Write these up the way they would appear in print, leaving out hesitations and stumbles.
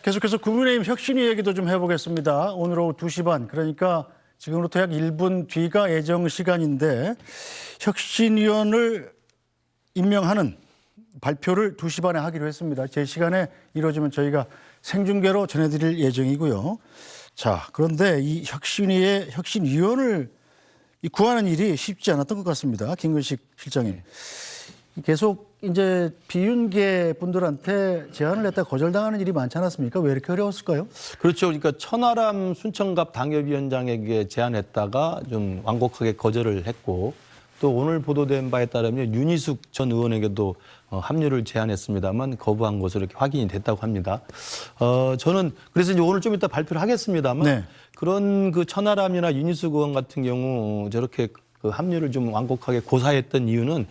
계속해서 국민의힘 혁신위 얘기도 좀 해보겠습니다. 오늘 오후 2시 반, 그러니까 지금부터 약 1분 뒤가 예정 시간인데 혁신위원을 임명하는 발표를 2시 반에 하기로 했습니다. 제 시간에 이루어지면 저희가 생중계로 전해드릴 예정이고요. 자, 그런데 이 혁신위의 혁신위원을 구하는 일이 쉽지 않았던 것 같습니다. 김근식 실장님. 계속 이제 비윤계 분들한테 제안을 했다 거절당하는 일이 많지 않았습니까? 왜 이렇게 어려웠을까요? 그렇죠. 그러니까 천하람 순천갑 당협위원장에게 제안했다가 좀 완곡하게 거절을 했고, 또 오늘 보도된 바에 따르면 윤희숙 전 의원에게도 합류를 제안했습니다만 거부한 것으로 이렇게 확인이 됐다고 합니다. 저는 그래서 이제 오늘 좀 이따 발표를 하겠습니다만 네. 그런 그 천하람이나 윤희숙 의원 같은 경우 저렇게 그 합류를 좀 완곡하게 고사했던 이유는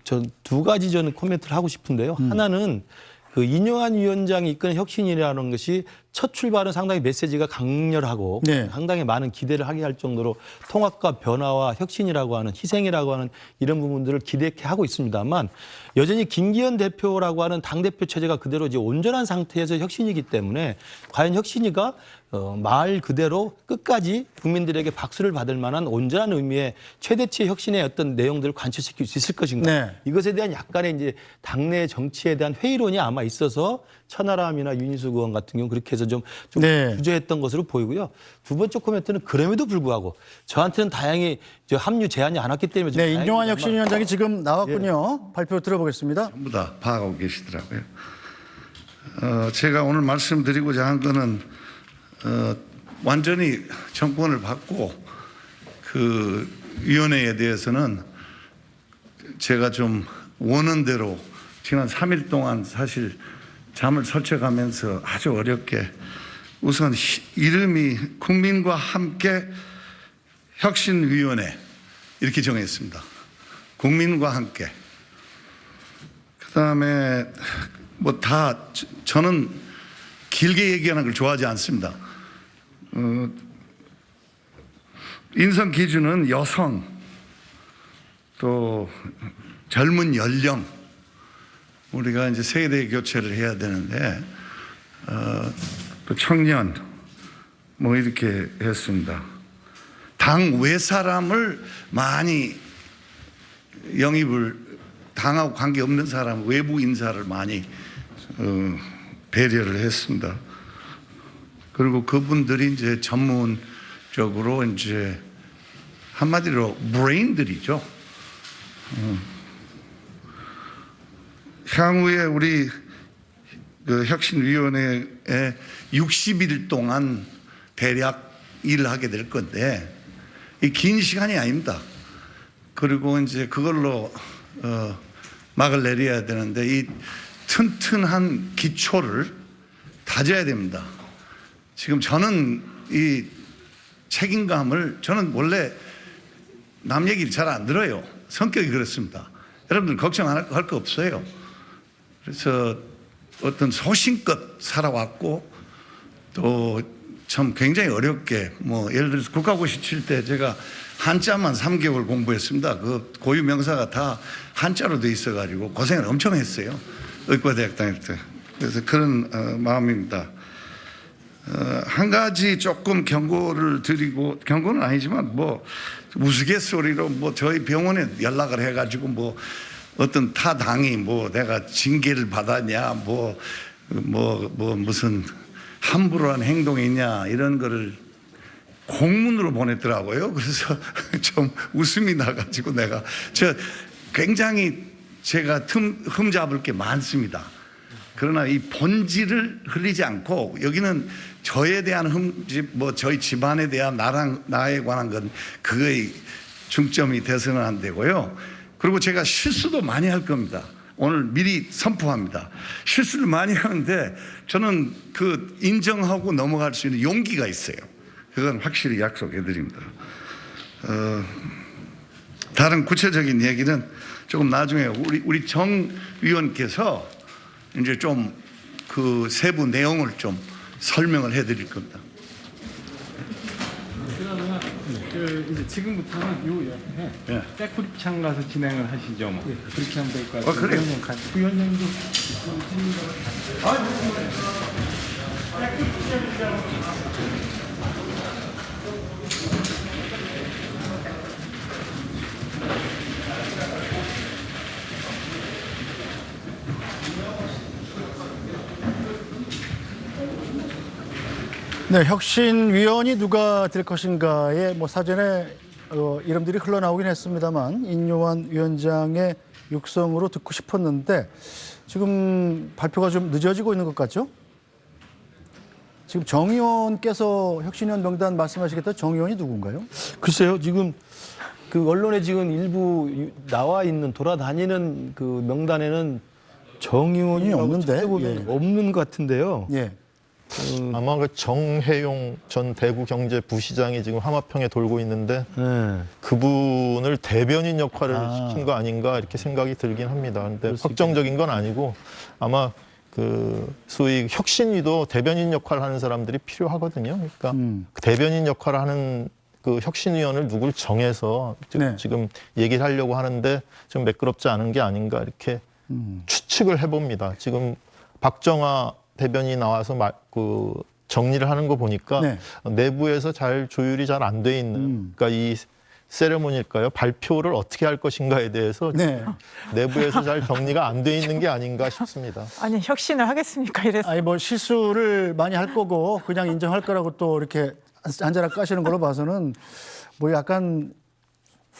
저 두 가지 저는 코멘트를 하고 싶은데요. 하나는 그 인요한 위원장이 이끄는 혁신이라는 것이 첫 출발은 상당히 메시지가 강렬하고 네. 상당히 많은 기대를 하게 할 정도로 통합과 변화와 혁신이라고 하는 희생이라고 하는 이런 부분들을 기대케 하고 있습니다만 여전히 김기현 대표라고 하는 당대표 체제가 그대로 이제 온전한 상태에서 혁신이기 때문에 과연 혁신이가 말 그대로 끝까지 국민들에게 박수를 받을 만한 온전한 의미의 최대치의 혁신의 어떤 내용들을 관철시킬 수 있을 것인가. 네. 이것에 대한 약간의 이제 당내 정치에 대한 회의론이 아마 있어서 천하람이나 윤희숙 의원 같은 경우 그렇게 해서 좀 네. 주저했던 것으로 보이고요. 두 번째 코멘트는 그럼에도 불구하고 저한테는 다행히 합류 제안이 안 왔기 때문에 좀 네, 인용환 다행입니다만 혁신위원장이 지금 나왔군요. 발표 들어보겠습니다. 전부 다 파악하고 계시더라고요. 제가 오늘 말씀드리고자 한 거는 완전히 정권을 받고 그 위원회에 대해서는 제가 좀 원하는 대로 지난 3일 동안 사실 잠을 설쳐가면서 아주 어렵게 우선 이름이 국민과 함께 혁신위원회 이렇게 정했습니다. 국민과 함께. 그다음에 뭐 다 저는 길게 얘기하는 걸 좋아하지 않습니다. 인선 기준은 여성, 또 젊은 연령, 우리가 이제 세대 교체를 해야 되는데 또 청년 뭐 이렇게 했습니다. 당 외 사람을 많이 영입을 당하고 관계없는 사람 외부 인사를 많이 배려를 했습니다. 그리고 그분들이 이제 전문적으로 이제 한마디로 브레인들이죠. 향후에 우리 그 혁신위원회에 60일 동안 대략 일을 하게 될 건데 이 긴 시간이 아닙니다. 그리고 이제 그걸로 막을 내려야 되는데 이 튼튼한 기초를 다져야 됩니다. 지금 저는 이 책임감을 저는 원래 남 얘기를 잘 안 들어요. 성격이 그렇습니다. 여러분들 걱정 안 할 거 없어요. 그래서 어떤 소신껏 살아왔고 또 참 굉장히 어렵게 뭐 예를 들어서 국가고시 칠 때 제가 한자만 3개월 공부했습니다. 그 고유 명사가 다 한자로 돼 있어가지고 고생을 엄청 했어요. 의과대학 다닐 때. 그래서 그런 마음입니다. 한 가지 조금 경고를 드리고 경고는 아니지만 뭐 우스갯소리로 뭐 저희 병원에 연락을 해가지고 뭐 어떤 타 당이 뭐 내가 징계를 받았냐 뭐 무슨 함부로 한 행동이 있냐 이런 거를 공문으로 보냈더라고요. 그래서 좀 웃음이 나가지고 저 굉장히 제가 흠잡을 게 많습니다. 그러나 이 본질을 흘리지 않고 여기는 저에 대한 흠집 뭐 저희 집안에 대한 나에 관한 건 그거의 중점이 돼서는 안 되고요. 그리고 제가 실수도 많이 할 겁니다. 오늘 미리 선포합니다. 실수를 많이 하는데 저는 그 인정하고 넘어갈 수 있는 용기가 있어요. 그건 확실히 약속해 드립니다. 다른 구체적인 얘기는 조금 나중에 우리 정 위원께서 이제 좀 그 세부 내용을 좀 설명을 해 드릴 겁니다. 이제 지금부터는 요 옆에 백구립창 가서 진행을 하시죠. 뭐. 그렇게 하면 될 것 같아요. 그래요? 부위원장도 네, 혁신위원이 누가 될 것인가에 뭐 사전에 이름들이 흘러나오긴 했습니다만 인요한 위원장의 육성으로 듣고 싶었는데 지금 발표가 좀 늦어지고 있는 것 같죠? 지금 정 의원께서 혁신위원 명단 말씀하시겠다. 정 의원이 누군가요? 글쎄요, 지금 그 언론에 지금 일부 나와 있는 돌아다니는 그 명단에는 정 의원이 없는데? 없는 것 같은데요. 예. 아마 그 정혜용 전 대구경제부시장이 지금 하마평에 돌고 있는데 네. 그분을 대변인 역할을 시킨 거 아닌가 이렇게 생각이 들긴 합니다. 근데 확정적인 건 아니고 아마 그 소위 혁신위도 대변인 역할을 하는 사람들이 필요하거든요. 그러니까 그 대변인 역할을 하는 그 혁신위원을 누굴 정해서 네. 지금 얘기를 하려고 하는데 좀 매끄럽지 않은 게 아닌가 이렇게 추측을 해봅니다. 지금 박정아 대변인이 나와서 그 정리를 하는 거 보니까 네. 내부에서 잘 조율이 잘 안 돼 있는 그러니까 이 세레모니일까요? 발표를 어떻게 할 것인가에 대해서 네. 내부에서 잘 정리가 안 돼 있는 게 아닌가 싶습니다. 아니 혁신을 하겠습니까? 이래서 아니 뭐 실수를 많이 할 거고 그냥 인정할 거라고 또 이렇게 한자락 까시는 걸로 봐서는 뭐 약간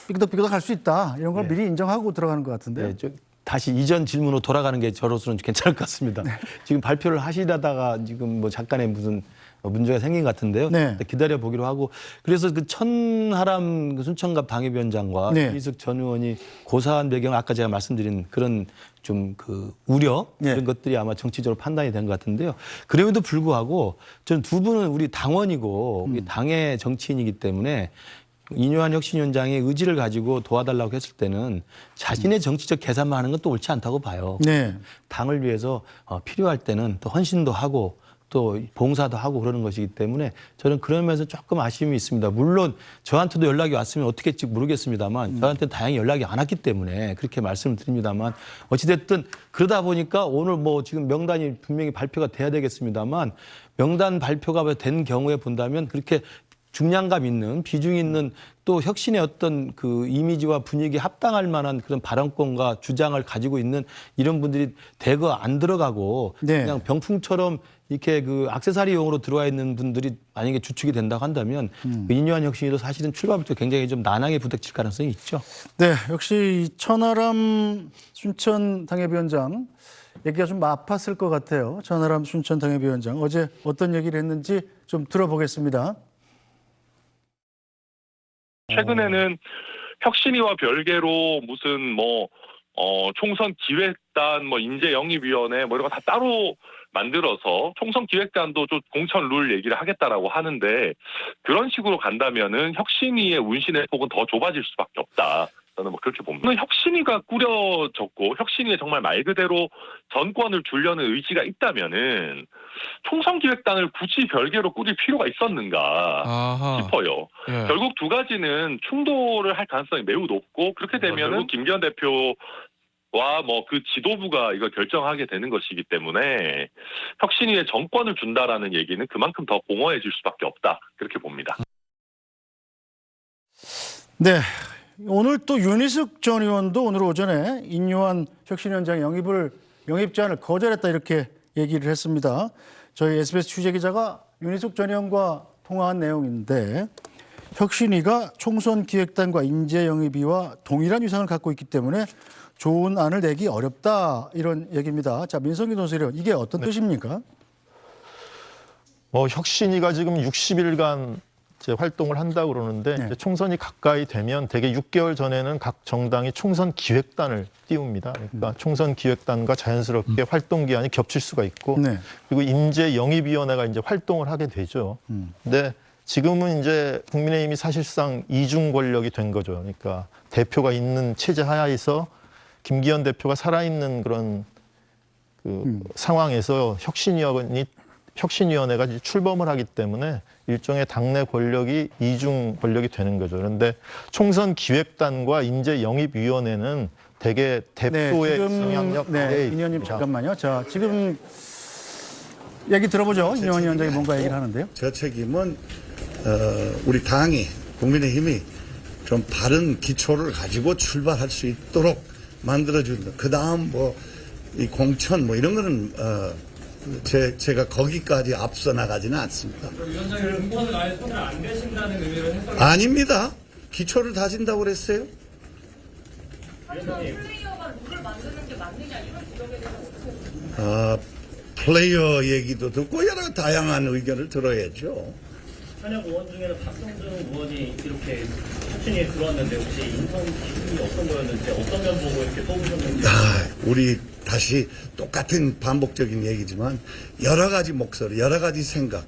삐그덕삐그덕 할 수 있다 이런 걸 네. 미리 인정하고 들어가는 것 같은데. 네, 다시 이전 질문으로 돌아가는 게 저로서는 괜찮을 것 같습니다. 지금 발표를 하시다가 지금 뭐 잠깐의 무슨 문제가 생긴 것 같은데요. 네. 기다려 보기로 하고 그래서 그 천하람 그 순천갑 당협위원장과 네. 이석 전 의원이 고사한 배경 아까 제가 말씀드린 그런 좀 그 우려 네. 이런 것들이 아마 정치적으로 판단이 된 것 같은데요. 그럼에도 불구하고 저는 두 분은 우리 당원이고 우리 당의 정치인이기 때문에 인요한 혁신위원장의 의지를 가지고 도와달라고 했을 때는 자신의 정치적 계산만 하는 건 또 옳지 않다고 봐요. 네. 당을 위해서 필요할 때는 또 헌신도 하고 또 봉사도 하고 그러는 것이기 때문에 저는 그런 면에서 조금 아쉬움이 있습니다. 물론 저한테도 연락이 왔으면 어떻게 할지 모르겠습니다만 저한테는 다행히 연락이 안 왔기 때문에 그렇게 말씀을 드립니다만 어찌됐든 그러다 보니까 오늘 뭐 지금 명단이 분명히 발표가 돼야 되겠습니다만 명단 발표가 된 경우에 본다면 그렇게 중량감 있는 비중 있는 또 혁신의 어떤 그 이미지와 분위기에 합당할 만한 그런 발언권과 주장을 가지고 있는 이런 분들이 대거 안 들어가고 네. 그냥 병풍처럼 이렇게 그 액세서리용으로 들어와 있는 분들이 만약에 주축이 된다고 한다면 그 인요한 혁신이도 사실은 출발부터 굉장히 좀 난항에 부닥칠 가능성이 있죠. 네, 역시 천하람 순천 당협위원장 얘기가 좀 아팠을 것 같아요. 천하람 순천 당협위원장 어제 어떤 얘기를 했는지 좀 들어보겠습니다. 최근에는 혁신위와 별개로 무슨 총선 기획단, 인재 영입위원회 이런 거 다 따로 만들어서 총선 기획단도 좀 공천 룰 얘기를 하겠다라고 하는데 그런 식으로 간다면은 혁신위의 운신의 폭은 더 좁아질 수밖에 없다. 저는 그렇게 봅니다. 혁신위가 꾸려졌고 혁신위에 정말 말 그대로 전권을 주려는 의지가 있다면은 총선 기획단을 굳이 별개로 꾸릴 필요가 있었는가 싶어요. 예. 결국 두 가지는 충돌을 할 가능성이 매우 높고 그렇게 되면은 김기현 대표와 그 지도부가 이걸 결정하게 되는 것이기 때문에 혁신위에 정권을 준다라는 얘기는 그만큼 더 공허해질 수밖에 없다. 그렇게 봅니다. 네. 오늘 또 윤희숙 전 의원도 오늘 오전에 인요한 혁신위원장 영입 제안을 거절했다 이렇게 얘기를 했습니다. 저희 SBS 취재기자가 윤희숙 전 의원과 통화한 내용인데 혁신위가 총선 기획단과 인재 영입위와 동일한 위상을 갖고 있기 때문에 좋은 안을 내기 어렵다 이런 얘기입니다. 자, 민성기 논설위원 이게 어떤 뜻입니까? 혁신위가 지금 60일간 이제 활동을 한다고 그러는데 네. 이제 총선이 가까이 되면 대개 6개월 전에는 각 정당이 총선 기획단을 띄웁니다. 그러니까 총선 기획단과 자연스럽게 활동 기한이 겹칠 수가 있고 네. 그리고 인재 영입위원회가 이제 활동을 하게 되죠. 근데 지금은 이제 국민의힘이 사실상 이중 권력이 된 거죠. 그러니까 대표가 있는 체제 하에서 김기현 대표가 살아있는 그런 상황에서 혁신위원회가 이제 출범을 하기 때문에 일종의 당내 권력이 이중 권력이 되는 거죠. 그런데 총선 기획단과 인재 영입위원회는 대개 대표의 영향력 아래에 민 의원님 있습니다. 잠깐만요. 자, 지금 얘기 들어보죠. 임영환 위원장이 뭔가 얘기를 하는데요. 저 책임은 우리 당이 국민의힘이 좀 바른 기초를 가지고 출발할 수 있도록 만들어준다. 그 다음 뭐 이 공천 뭐 이런 거는 제가 거기까지 앞서 나가지는 않습니다. 위원장님 공천을 아예 손을 안 대신다는 의미로 해석이 아닙니다. 기초를 다진다고 그랬어요. 플레이어가 룰을 만드는 게 맞느냐 이런 지적에 대해서 어떻게 보십니까? 플레이어 얘기도 듣고 여러 다양한 의견을 들어야죠. 현역 의원 중에는 박성준 의원이 이렇게 혁신위에 들어왔는데 혹시 인선 기준이 어떤 거였는지 어떤 면 보고 이렇게 뽑으셨는지. 우리 다시 똑같은 반복적인 얘기지만 여러 가지 목소리, 여러 가지 생각.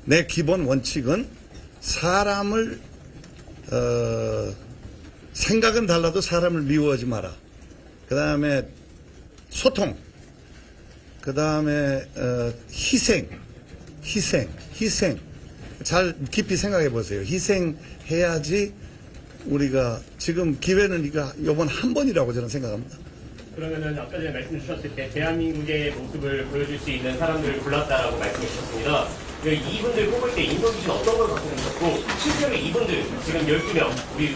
내 기본 원칙은 사람을 생각은 달라도 사람을 미워하지 마라. 그 다음에 소통. 그 다음에 희생. 잘 깊이 생각해 보세요. 희생해야지 우리가 지금 기회는 이번 한 번이라고 저는 생각합니다. 그러면은 아까 전에 말씀 주셨을 때 대한민국의 모습을 보여줄 수 있는 사람들을 골랐다라고 말씀해 주셨습니다. 이분들 뽑을 때 인선 기준 어떤 걸 갖고 계셨고 실제로 이분들 지금 12명 우리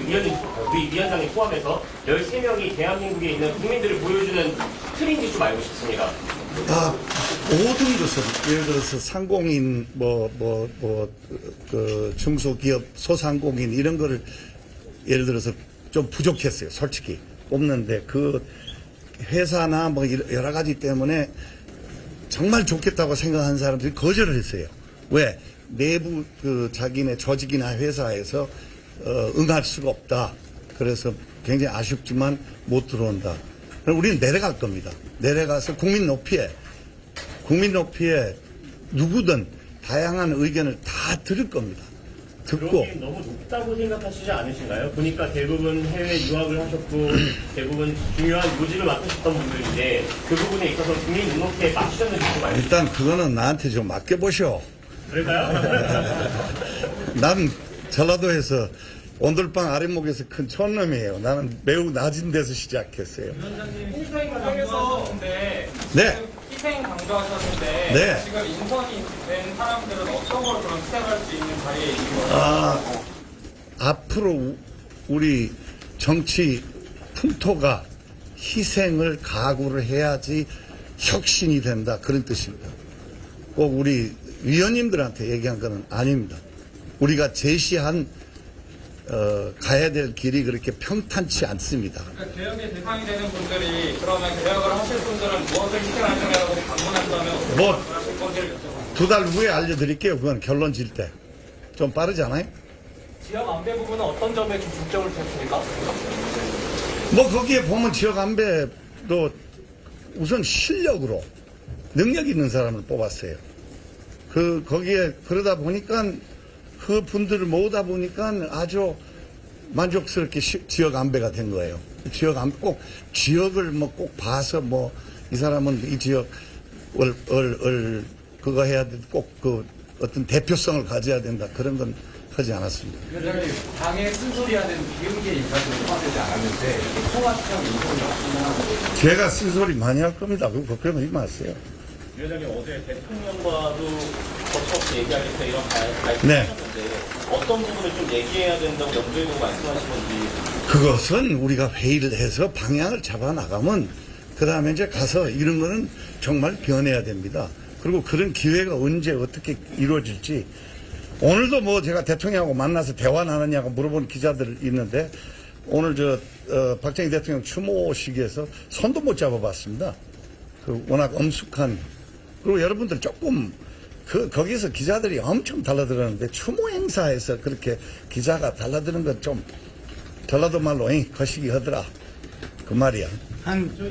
위원장님 포함해서 13명이 대한민국에 있는 국민들을 보여주는 틀인지 좀 알고 싶습니다. 모든 것은 예를 들어서 상공인 그 중소기업 소상공인 이런 거를 예를 들어서 좀 부족했어요. 솔직히 뽑는데 그 회사나 뭐 여러 가지 때문에 정말 좋겠다고 생각하는 사람들이 거절을 했어요. 왜? 내부 그 자기네 조직이나 회사에서 응할 수가 없다. 그래서 굉장히 아쉽지만 못 들어온다. 그럼 우리는 내려갈 겁니다. 내려가서 국민 높이에 누구든 다양한 의견을 다 들을 겁니다. 듣고. 너무 높다고 생각하시지 않으신가요? 보니까 대부분 해외 유학을 하셨고 대부분 중요한 요직을 맡으셨던 분들인데 그 부분에 있어서 국민 눈높이에 맞추셨는지 좀 알고 일단 그거는 나한테 좀 맡겨보시오. 그럴까요? 난 전라도에서 온돌방 아랫목에서 큰 촌놈이에요. 나는 매우 낮은 데서 시작했어요. 위원장님 희생 강조하셨는데 네. 희생 강조하셨는데 네. 지금 인선이 된 사람들은 어떤 걸 그럼 희생할 수 있는 자리에 있는 거예요? 앞으로 우리 정치 풍토가 희생을 각오를 해야지 혁신이 된다. 그런 뜻입니다. 꼭 우리 위원님들한테 얘기한 건 아닙니다. 우리가 제시한 가야 될 길이 그렇게 평탄치 않습니다. 그러니까 개혁의 대상이 되는 분들이 그러면 개혁을 하실 분들은 무엇을 희생할 거냐고 반문한다면 뭐, 하실 건지를 여쭤봐요. 2달 후에 알려드릴게요. 그건 결론 질 때. 좀 빠르지 않아요? 지역 안배 부분은 어떤 점에 좀 중점을 두셨습니까? 뭐 거기에 보면 지역 안배도 우선 실력으로 능력 있는 사람을 뽑았어요. 거기에 그러다 보니까 그 분들을 모으다 보니까 아주 만족스럽게 지역 안배가 된 거예요. 꼭 지역을 뭐 꼭 봐서 뭐 이 사람은 이 지역 그거 해야 돼. 꼭 그 어떤 대표성을 가져야 된다. 그런 건 하지 않았습니다. 위원장님, 당의 쓴소리하는 비응계 인사도 포함되지 않았는데 통합형 인선이 없으면 제가 쓴소리 많이 할 겁니다. 그거 걱정하지 마세요. 위원장님 어제 대통령과도 거쳐없이 얘기할 때 이런 말씀을 네. 하셨는데 어떤 부분을 좀 얘기해야 된다고 염두에 두고 말씀하신 건지. 그것은 우리가 회의를 해서 방향을 잡아 나가면 그 다음에 이제 가서 이런 거는 정말 변해야 됩니다. 그리고 그런 기회가 언제 어떻게 이루어질지. 오늘도 뭐 제가 대통령하고 만나서 대화 나눴냐고 물어본 기자들 있는데 오늘 박정희 대통령 추모식에서 손도 못 잡아봤습니다. 그 워낙 엄숙한. 그리고 여러분들 조금 거기서 기자들이 엄청 달라들었는데 추모 행사에서 그렇게 기자가 달라드는 건 좀 전라도 말로 거시기 하더라. 그 말이야. 한 두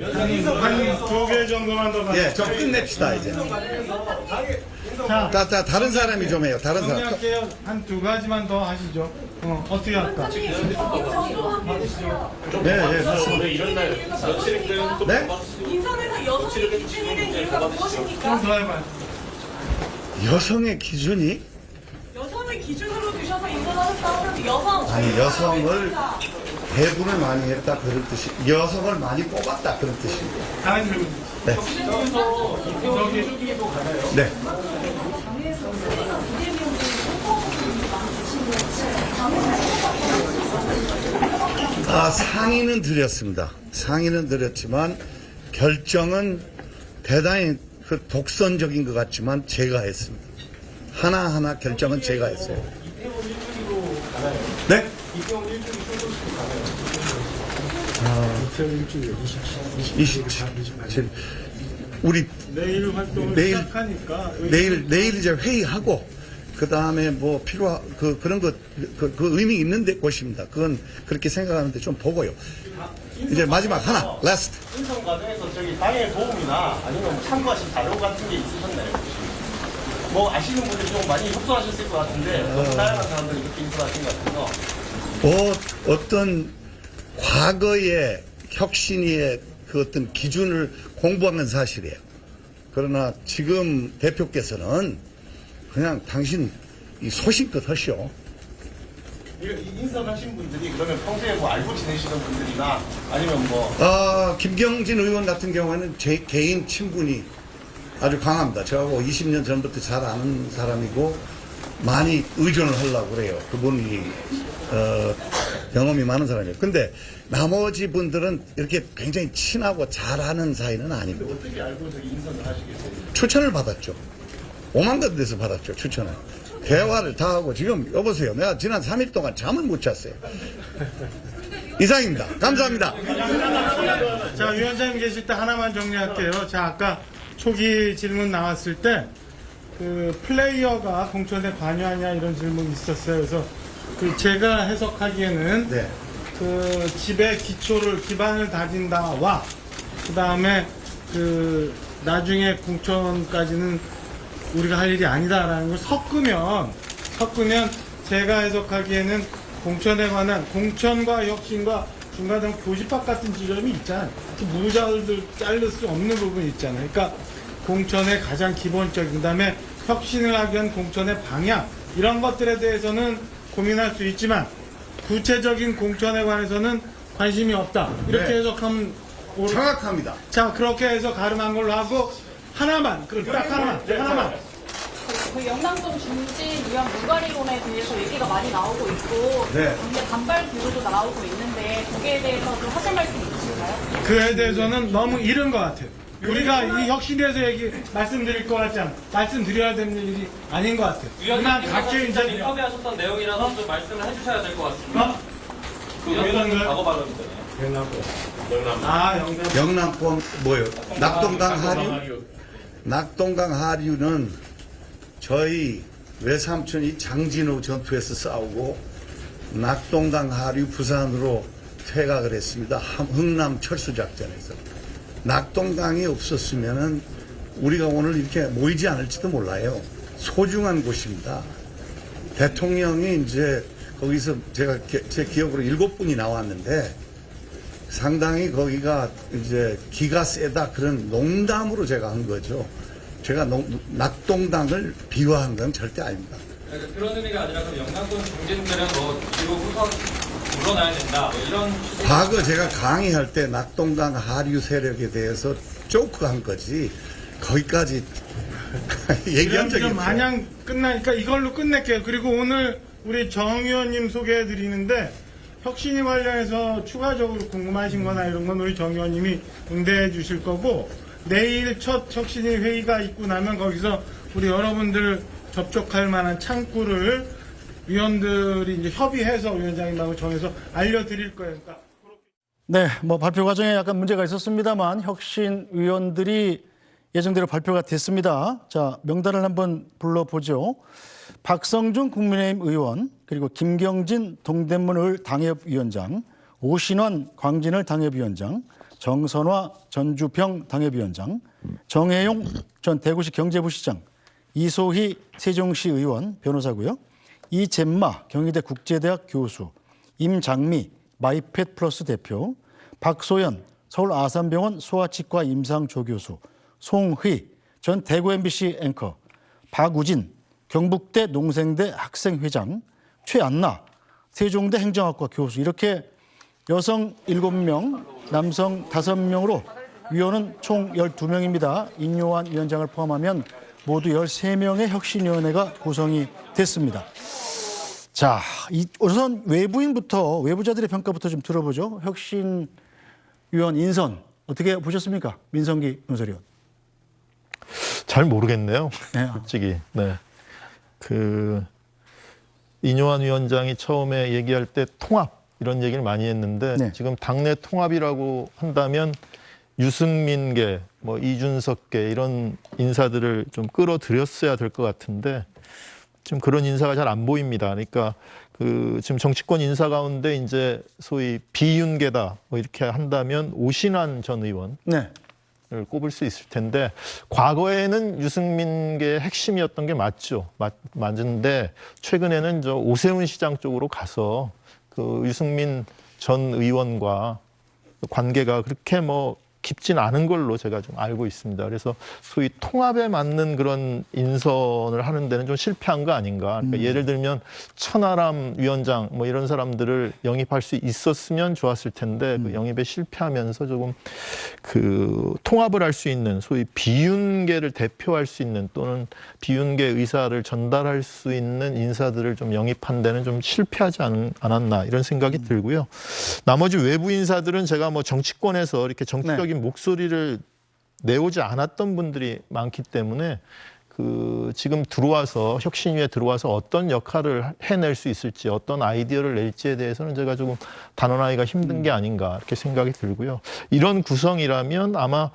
개 정도만 더 예, 좀 끝냅시다 이제. 자, 다른 사람이 좀 해요. 다른 사람. 정리할게요. 한 두 가지만 더 하시죠. 어떻게 할까? 네, 오늘 이런 날 며칠을 좀 네? 인선에서 여성이 기준이 된 이유가 좀 무엇입니까? 더 해봐요. 여성의 기준이 여성을 기준으로 두셔서 인선하셨다고 하는데 여성 아니 여성을 배분을 많이 했다 그런 뜻이 여성을 많이 뽑았다 그런 뜻입니다. 다른 질문. 네. 네. 상의는 드렸습니다. 상의는 드렸지만 결정은 대단히 독선적인 것 같지만 제가 했습니다. 하나하나 결정은 제가 했어요. 네? 일주일 27. 우리 내일 활동을 내일- 시작하니까 내일 이제 회의하고 그 다음에 뭐 그런 것 그 의미 있는 곳입니다. 그건 그렇게 생각하는데 좀 보고요. 이제 마지막 하나 라스트. 인선 과정에서 저기 당의 도움이나 아니면 참고하신 자료 같은 게 있으셨나요? 뭐 아시는 분들이 좀 많이 협소하셨을 것 같은데 너무 다양한 사람들이 이렇게 인선하신 것 같아서 어떤 과거의 혁신위의 그 어떤 기준을 공부한 건 사실이에요. 그러나 지금 대표께서는 그냥 당신 이 소신껏 하시오. 인선하신 분들이 그러면 평소에 뭐 알고 지내시던 분들이나 아니면 뭐 김경진 의원 같은 경우에는 제 개인 친분이 아주 강합니다. 저하고 20년 전부터 잘 아는 사람이고 많이 의존을 하려고 그래요. 그분이 경험이 많은 사람이에요. 근데 나머지 분들은 이렇게 굉장히 친하고 잘하는 사이는 아닙니다. 어떻게 알고 저기 인선을 하시겠어요? 추천을 받았죠. 5만 건 데서 받았죠. 추천을. 대화를 다 하고 지금 여보세요. 내가 지난 3일 동안 잠을 못 잤어요. 이상입니다. 감사합니다. 자, 위원장님 계실 때 하나만 정리할게요. 자, 아까 초기 질문 나왔을 때 그 플레이어가 공천에 관여하냐 이런 질문이 있었어요. 그래서 그 제가 해석하기에는 네. 그 집의 기반을 다진다와 그 다음에 그 나중에 공천까지는 우리가 할 일이 아니다라는 걸 섞으면 제가 해석하기에는 공천에 관한 공천과 혁신과 중간에 교집합 같은 지점이 있잖아요. 무자들 자를 수 없는 부분이 있잖아요. 그러니까 공천의 가장 기본적인 그다음에 혁신을 하기 위한 공천의 방향 이런 것들에 대해서는 고민할 수 있지만 구체적인 공천에 관해서는 관심이 없다. 이렇게 네. 해석하면 정확합니다. 자, 그렇게 해서 가름한 걸로 하고 하나만 그럼 딱 하나만 그 영남동 중진 위원 물갈이론에 대해서 얘기가 많이 나오고 있고 네. 근데 반발 기류도 나오고 있는데 거기에 대해서 좀 하실 말씀 있으실까요? 그에 대해서는 너무 이른 것 같아요. 우리가 이 혁신에서 말씀드릴 것 같지 않아요. 말씀드려야 되는 일이 아닌 것 같아요. 이만 각계 이제 인터뷰하셨던 내용이라서 좀 말씀을 해주셔야 될 것 같습니다. 위원장님 과거 발언이잖아요. 영남권 뭐요? 낙동강 하류는 저희 외삼촌이 장진호 전투에서 싸우고 낙동강 하류 부산으로 퇴각을 했습니다. 흥남 철수작전에서. 낙동강이 없었으면은 우리가 오늘 이렇게 모이지 않을지도 몰라요. 소중한 곳입니다. 대통령이 이제 거기서 제 기억으로 7분이 나왔는데 상당히 거기가 이제 기가 세다 그런 농담으로 제가 한 거죠. 제가 낙동강을 비화한 건 절대 아닙니다. 그런 의미가 아니라 그럼 영남권 중진들은 뭐 뒤로 후선 물러나야 된다 뭐 이런 과거 제가 강의할 때 낙동강 하류 세력에 대해서 조크한 거지 거기까지 얘기한 적이 없어요. 마냥 끝나니까 이걸로 끝낼게요. 그리고 오늘 우리 정 의원님 소개해 드리는데 혁신이 관련해서 추가적으로 궁금하신 거나 이런 건 우리 정 의원님이 응대해 주실 거고 내일 첫 혁신이 회의가 있고 나면 거기서 우리 여러분들 접촉할 만한 창구를 위원들이 이제 협의해서 위원장님하고 정해서 알려드릴 거예요. 그러니까 네, 뭐 발표 과정에 약간 문제가 있었습니다만 혁신 위원들이 예정대로 발표가 됐습니다. 자, 명단을 한번 불러보죠. 박성중 국민의힘 의원, 그리고 김경진 동대문을 당협위원장, 오신환 광진을 당협위원장, 정선화 전주평 당협위원장, 정혜용 전 대구시 경제부시장, 이소희 세종시 의원 변호사고요. 이잼마 경희대 국제대학 교수, 임장미 마이펫 플러스 대표, 박소연 서울 아산병원 소아치과 임상조교수, 송희 전 대구 MBC 앵커, 박우진 경북대 농생대 학생회장, 최안나 세종대 행정학과 교수 이렇게 여성 7명, 남성 5명으로 위원은 총 12명입니다. 인요한 위원장을 포함하면 모두 13명의 혁신위원회가 구성이 됐습니다. 자, 우선 외부인부터, 외부자들의 평가부터 좀 들어보죠. 혁신위원 인선 어떻게 보셨습니까? 민성기 논설위원. 잘 모르겠네요. 네. 솔직히. 네. 인요한 위원장이 처음에 얘기할 때 통합 이런 얘기를 많이 했는데 네. 지금 당내 통합이라고 한다면 유승민계, 뭐 이준석계 이런 인사들을 좀 끌어들였어야 될 것 같은데 지금 그런 인사가 잘 안 보입니다. 그러니까 지금 정치권 인사 가운데 이제 소위 비윤계다 뭐 이렇게 한다면 오신환 전 의원. 네. 을 꼽을 수 있을 텐데 과거에는 유승민계의 핵심이었던 게 맞죠. 맞은데 최근에는 저 오세훈 시장 쪽으로 가서 유승민 전 의원과 관계가 그렇게 뭐 깊진 않은 걸로 제가 좀 알고 있습니다. 그래서 소위 통합에 맞는 그런 인선을 하는 데는 좀 실패한 거 아닌가. 그러니까 예를 들면 천하람 위원장 뭐 이런 사람들을 영입할 수 있었으면 좋았을 텐데 그 영입에 실패하면서 조금 통합을 할 수 있는 소위 비윤계를 대표할 수 있는 또는 비윤계 의사를 전달할 수 있는 인사들을 좀 영입한 데는 좀 실패하지 않았나 이런 생각이 들고요. 나머지 외부 인사들은 제가 뭐 정치권에서 이렇게 정치적인 목소리를 내오지 않았던 분들이 많기 때문에 지금 들어와서 혁신위에 들어와서 어떤 역할을 해낼 수 있을지 어떤 아이디어를 낼지에 대해서는 제가 조금 단언하기가 힘든 게 아닌가 이렇게 생각이 들고요. 이런 구성이라면 아마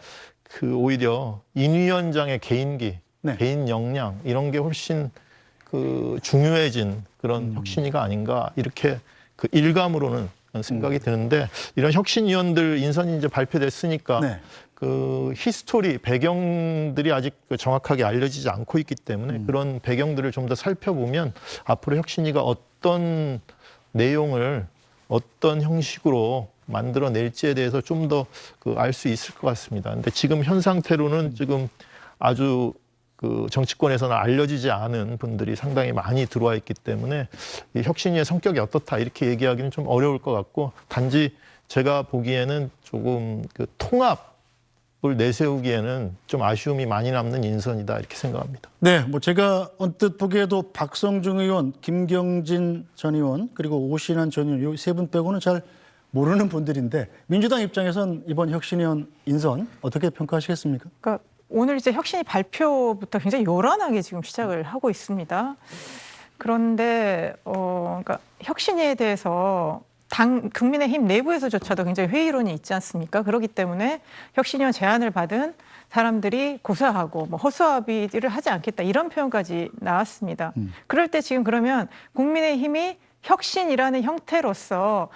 오히려 인 위원장의 개인기, 네. 개인 역량 이런 게 훨씬 중요해진 그런 혁신위가 아닌가 이렇게 일감으로는 생각이 드는데 이런 혁신위원들 인선이 이제 발표됐으니까 네. 히스토리 배경들이 아직 정확하게 알려지지 않고 있기 때문에 그런 배경들을 좀 더 살펴보면 앞으로 혁신위가 어떤 내용을 어떤 형식으로 만들어낼지에 대해서 좀 더 알 수 있을 것 같습니다. 근데 지금 현 상태로는 지금 아주 정치권에서는 알려지지 않은 분들이 상당히 많이 들어와 있기 때문에 이 혁신위의 성격이 어떻다 이렇게 얘기하기는 좀 어려울 것 같고 단지 제가 보기에는 조금 통합을 내세우기에는 좀 아쉬움이 많이 남는 인선이다 이렇게 생각합니다. 네, 뭐 제가 언뜻 보기에도 박성중 의원, 김경진 전 의원 그리고 오신환 전 의원 이 세 분 빼고는 잘 모르는 분들인데 민주당 입장에선 이번 혁신위원 인선 어떻게 평가하시겠습니까? 그러니까 오늘 이제 혁신위 발표부터 굉장히 요란하게 지금 시작을 하고 있습니다. 그런데 그러니까 혁신위에 대해서 국민의힘 내부에서조차도 굉장히 회의론이 있지 않습니까? 그렇기 때문에 혁신위원 제안을 받은 사람들이 고사하고 뭐 허수아비를 하지 않겠다 이런 표현까지 나왔습니다. 그럴 때 지금 그러면 국민의힘이 혁신이라는 형태로서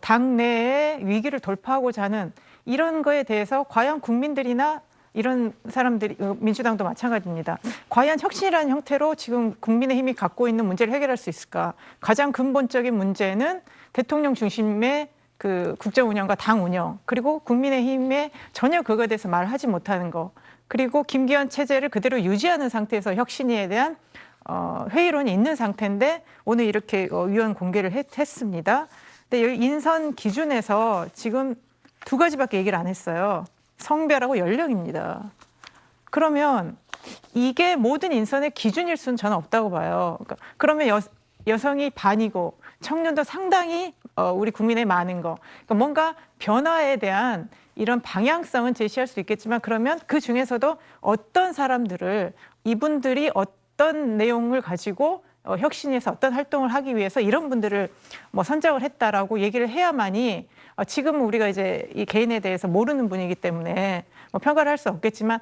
당내의 위기를 돌파하고자 하는 이런 거에 대해서 과연 국민들이나 이런 사람들이 민주당도 마찬가지입니다. 과연 혁신이라는 형태로 지금 국민의힘이 갖고 있는 문제를 해결할 수 있을까? 가장 근본적인 문제는 대통령 중심의 국정 운영과 당 운영 그리고 국민의힘에 전혀 그거에 대해서 말하지 못하는 거 그리고 김기현 체제를 그대로 유지하는 상태에서 혁신위에 대한 회의론이 있는 상태인데 오늘 이렇게 위원 공개를 했습니다. 근데 여기 인선 기준에서 지금 두 가지밖에 얘기를 안 했어요. 성별하고 연령입니다. 그러면 이게 모든 인선의 기준일 수는 저는 없다고 봐요. 그러면 여성이 반이고 청년도 상당히 우리 국민에 많은 거. 그러니까 뭔가 변화에 대한 이런 방향성은 제시할 수 있겠지만 그러면 그 중에서도 어떤 사람들을 이분들이 어떤 내용을 가지고 혁신위에서 어떤 활동을 하기 위해서 이런 분들을 선정을 했다라고 얘기를 해야만이 지금 우리가 이제 이 개인에 대해서 모르는 분이기 때문에 평가를 할 수 없겠지만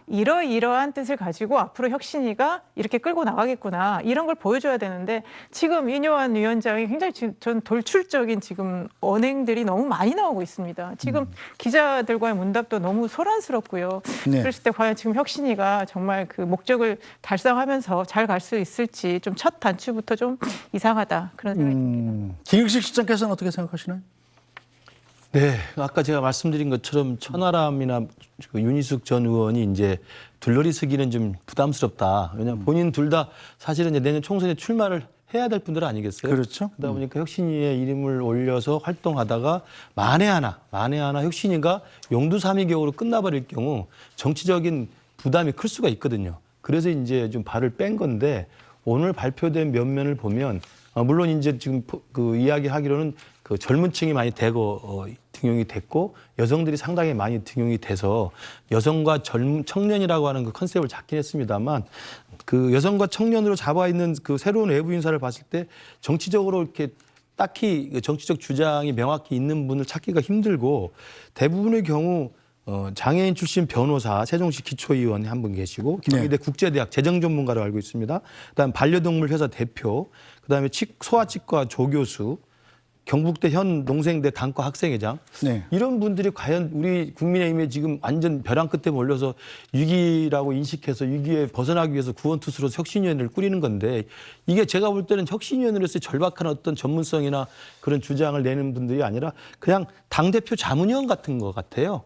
이러이러한 뜻을 가지고 앞으로 혁신위가 이렇게 끌고 나가겠구나 이런 걸 보여줘야 되는데 지금 인요한 위원장이 굉장히 전 돌출적인 지금 언행들이 너무 많이 나오고 있습니다. 지금 기자들과의 문답도 너무 소란스럽고요. 네. 그랬을 때 과연 지금 혁신위가 정말 그 목적을 달성하면서 잘 갈 수 있을지 좀 첫 단추부터 좀 이상하다 그런 생각이 듭니다. 김익식 실장께서는 어떻게 생각하시나요? 네, 아까 제가 말씀드린 것처럼 천하람이나 윤희숙 전 의원이 이제 둘러리 서기는 좀 부담스럽다. 왜냐하면 본인 둘 다 사실은 이제 내년 총선에 출마를 해야 될 분들 아니겠어요? 그렇죠. 그러다 보니까 혁신위의 이름을 올려서 활동하다가 만에 하나 혁신위가 용두사미격으로 끝나버릴 경우 정치적인 부담이 클 수가 있거든요. 그래서 이제 좀 발을 뺀 건데 오늘 발표된 면면을 보면 물론 이제 지금 그 이야기하기로는 그 젊은 층이 많이 등용이 됐고 여성들이 상당히 많이 등용이 돼서 여성과 젊은 청년이라고 하는 그 컨셉을 잡긴 했습니다만 그 여성과 청년으로 잡아 있는 그 새로운 외부 인사를 봤을 때 정치적으로 이렇게 딱히 정치적 주장이 명확히 있는 분을 찾기가 힘들고 대부분의 경우 장애인 출신 변호사, 세종시 기초의원이 한 분 계시고 경희대 국제대학 재정전문가로 알고 있습니다. 그다음 반려동물 회사 대표, 그다음에 소아치과 조교수, 경북대 현 농생대 단과 학생회장 네. 이런 분들이 과연 우리 국민의힘에 지금 완전 벼랑 끝에 몰려서 위기라고 인식해서 위기에 벗어나기 위해서 구원투수로 혁신위원회를 꾸리는 건데 이게 제가 볼 때는 혁신위원회로서의 절박한 어떤 전문성이나 그런 주장을 내는 분들이 아니라 그냥 당대표 자문위원 같은 것 같아요.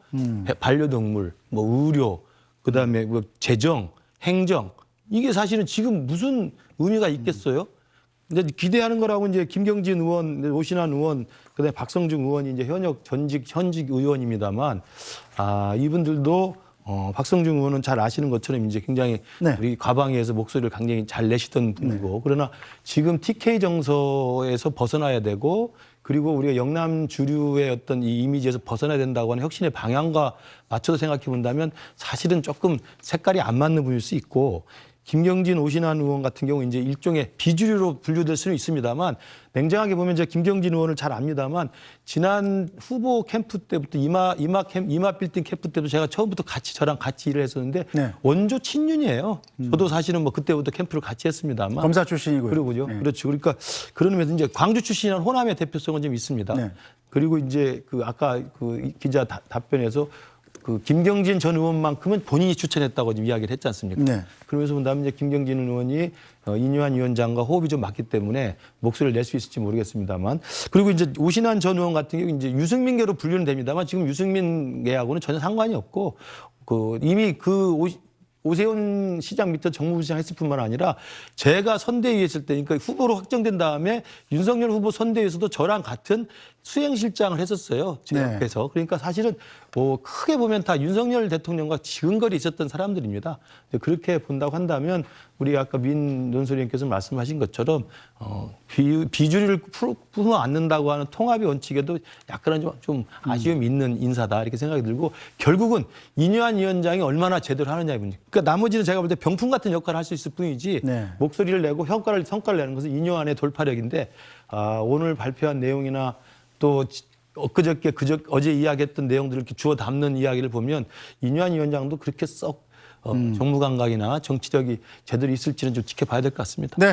반려동물, 뭐 의료, 그다음에 뭐 재정, 행정 이게 사실은 지금 무슨 의미가 있겠어요? 근데 기대하는 거라고 이제 김경진 의원, 오신환 의원, 그다음에 박성중 의원이 이제 현직 의원입니다만 이분들도 박성중 의원은 잘 아시는 것처럼 이제 굉장히 네. 우리 과방위에서 목소리를 굉장히 잘 내시던 분이고 그러나 지금 TK 정서에서 벗어나야 되고 그리고 우리가 영남 주류의 어떤 이 이미지에서 벗어나야 된다고 하는 혁신의 방향과 맞춰서 생각해 본다면 사실은 조금 색깔이 안 맞는 분일 수 있고 김경진, 오신환 의원 같은 경우 이제 일종의 비주류로 분류될 수는 있습니다만 냉정하게 보면 제가 김경진 의원을 잘 압니다만 지난 후보 캠프 때부터 이마 빌딩 캠프 때부터 제가 처음부터 저랑 같이 일을 했었는데 네. 원조 친윤이에요. 저도 사실은 뭐 그때부터 캠프를 같이 했습니다만 검사 출신이고요. 그러고요. 네. 그렇죠. 그러니까 그러면서 이제 광주 출신이라는 호남의 대표성은 좀 있습니다. 네. 그리고 이제 그 아까 그 기자 답변에서 그 김경진 전 의원만큼은 본인이 추천했다고 지금 이야기를 했지 않습니까? 네. 그러면서 본다면 이제 김경진 의원이 이뉴한 위원장과 호흡이 좀 맞기 때문에 목소리를 낼 수 있을지 모르겠습니다만 그리고 이제 오신환 전 의원 같은 경우 이제 유승민계로 분류는 됩니다만 지금 유승민계하고는 전혀 상관이 없고 그 이미 오세훈 시장 밑에 정무부시장 했을 뿐만 아니라 제가 선대위에 있을 때 그러니까 후보로 확정된 다음에 윤석열 후보 선대위에서도 저랑 같은 수행실장을 했었어요. 제 네. 옆에서. 그러니까 사실은 뭐 크게 보면 다 윤석열 대통령과 지근거리 있었던 사람들입니다. 그렇게 본다고 한다면 우리 아까 민 논설위원께서 말씀하신 것처럼 비주류를 품어안는다고 하는 통합의 원칙에도 약간은 좀 아쉬움이 있는 인사다 이렇게 생각이 들고 결국은 이뉴한 위원장이 얼마나 제대로 하느냐의 문제. 그러니까 나머지는 제가 볼 때 병풍 같은 역할을 할 수 있을 뿐이지 네. 목소리를 내고 성과를 내는 것은 이뉴한의 돌파력인데 오늘 발표한 내용이나 또 어제 이야기했던 내용들을 이렇게 주워 담는 이야기를 보면 이뉴한 위원장도 그렇게 썩 정무 감각이나 정치력이 제대로 있을지는 좀 지켜봐야 될 것 같습니다. 네.